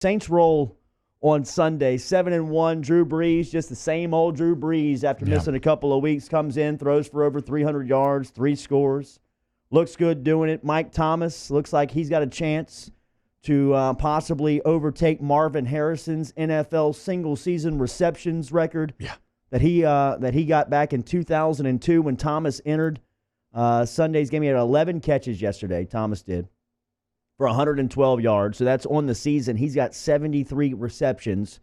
Saints roll on Sunday, 7-1. Drew Brees, just the same old Drew Brees after missing a couple of weeks, comes in, throws for over 300 yards, 3 scores. Looks good doing it. Mike Thomas looks like he's got a chance to possibly overtake Marvin Harrison's NFL single-season receptions record that he got back in 2002 when Thomas entered Sunday's game. He had 11 catches yesterday, Thomas did, for 112 yards. So that's on the season. He's got 73 receptions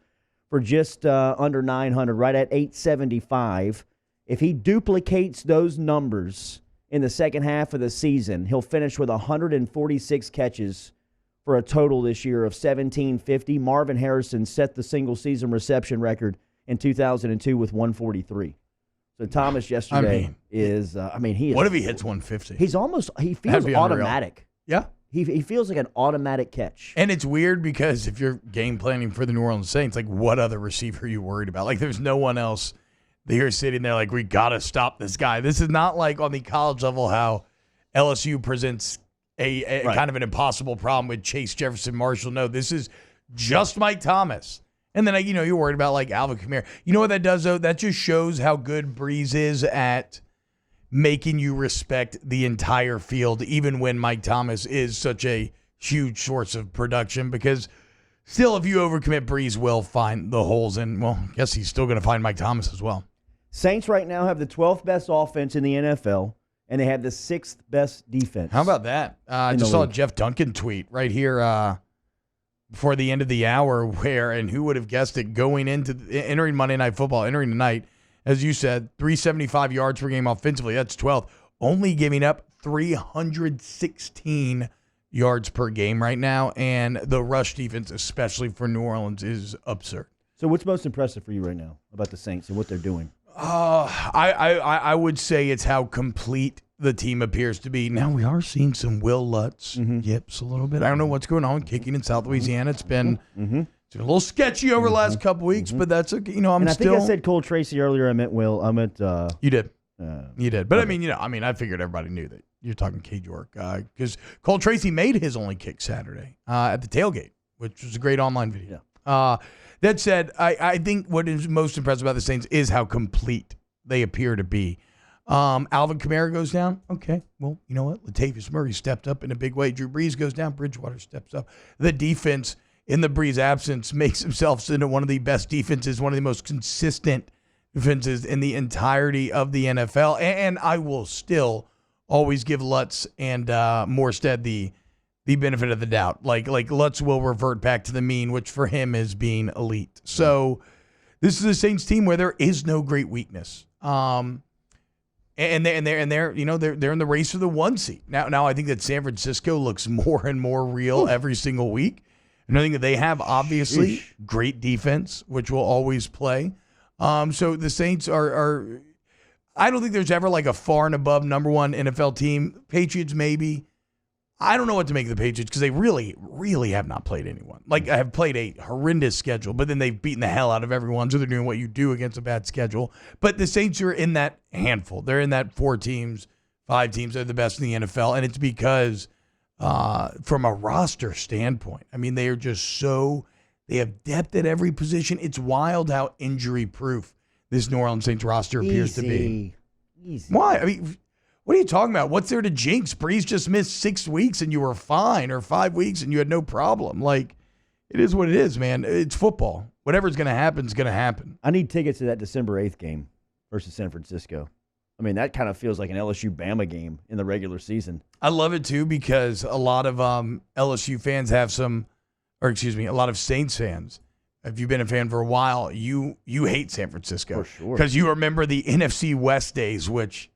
for just under 900, right at 875. If he duplicates those numbers in the second half of the season, he'll finish with 146 catches for a total this year of 1,750. Marvin Harrison set the single-season reception record in 2002 with 143. So Thomas yesterday he is. What if he hits 150? He feels automatic. Yeah. He feels like an automatic catch. And it's weird because if you're game planning for the New Orleans Saints, like what other receiver are you worried about? Like there's no one else that you're sitting there like, we got to stop this guy. This is not like on the college level how LSU presents a kind of an impossible problem with Chase Jefferson Marshall. No, this is just Mike Thomas. And then, you're worried about like Alvin Kamara. You know what that does, though? That just shows how good Brees is at making you respect the entire field, even when Mike Thomas is such a huge source of production. Because still, if you overcommit, Brees will find the holes. And, well, I guess he's still going to find Mike Thomas as well. Saints right now have the 12th best offense in the NFL, and they have the 6th best defense. How about that? I just saw a Jeff Duncan tweet right here before the end of the hour and who would have guessed it, entering Monday Night Football, entering tonight, as you said, 375 yards per game offensively. That's 12th. Only giving up 316 yards per game right now, and the rush defense, especially for New Orleans, is absurd. So what's most impressive for you right now about the Saints and what they're doing? I would say it's how complete the team appears to be. Now we are seeing some Will Lutz yips a little bit. I don't know what's going on kicking in South Louisiana. It's been a little sketchy over the last couple weeks, but that's okay. I think I said Cole Tracy earlier. I meant Will. I meant you did. You did. But okay. I figured everybody knew that you're talking K. York because Cole Tracy made his only kick Saturday at the tailgate, which was a great online video. Yeah. That said, I think what is most impressive about the Saints is how complete they appear to be. Alvin Kamara goes down. Okay, well, you know what? Latavius Murray stepped up in a big way. Drew Brees goes down. Bridgewater steps up. The defense, in the Brees absence, makes themselves into one of the best defenses, one of the most consistent defenses in the entirety of the NFL. And I will still always give Lutz and Morstead the benefit of the doubt. Like Lutz will revert back to the mean, which for him is being elite. So this is a Saints team where there is no great weakness. And they're in the race for the 1 seed. Now I think that San Francisco looks more and more real every single week. And I think that they have obviously great defense, which will always play. So the Saints are I don't think there's ever like a far and above number one NFL team. Patriots maybe. I don't know what to make of the Patriots because they really, really have not played anyone. Like, I have played a horrendous schedule, but then they've beaten the hell out of everyone, so they're doing what you do against a bad schedule. But the Saints are in that handful. They're in that 4 teams, 5 teams. They're the best in the NFL, and it's because from a roster standpoint, they are just they have depth at every position. It's wild how injury-proof this New Orleans Saints roster appears to be. Easy. Why? What are you talking about? What's there to jinx? Brees just missed 6 weeks and you were fine, or 5 weeks and you had no problem. Like, it is what it is, man. It's football. Whatever's going to happen is going to happen. I need tickets to that December 8th game versus San Francisco. That kind of feels like an LSU-Bama game in the regular season. I love it, too, because a lot of LSU fans have a lot of Saints fans. If you've been a fan for a while, you hate San Francisco. For sure. Because you remember the NFC West days, which...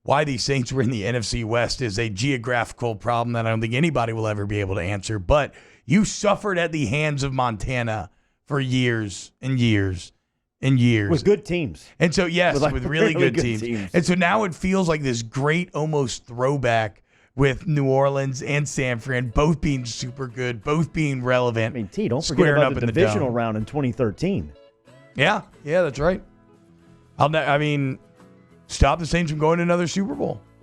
Why these Saints were in the NFC West is a geographical problem that I don't think anybody will ever be able to answer. But you suffered at the hands of Montana for years and years and years. With good teams. And so, yes, with really good teams. And so now it feels like this great almost throwback with New Orleans and San Fran, both being super good, both being relevant. Don't forget about the divisional round in 2013. Yeah, that's right. Stop the Saints from going to another Super Bowl.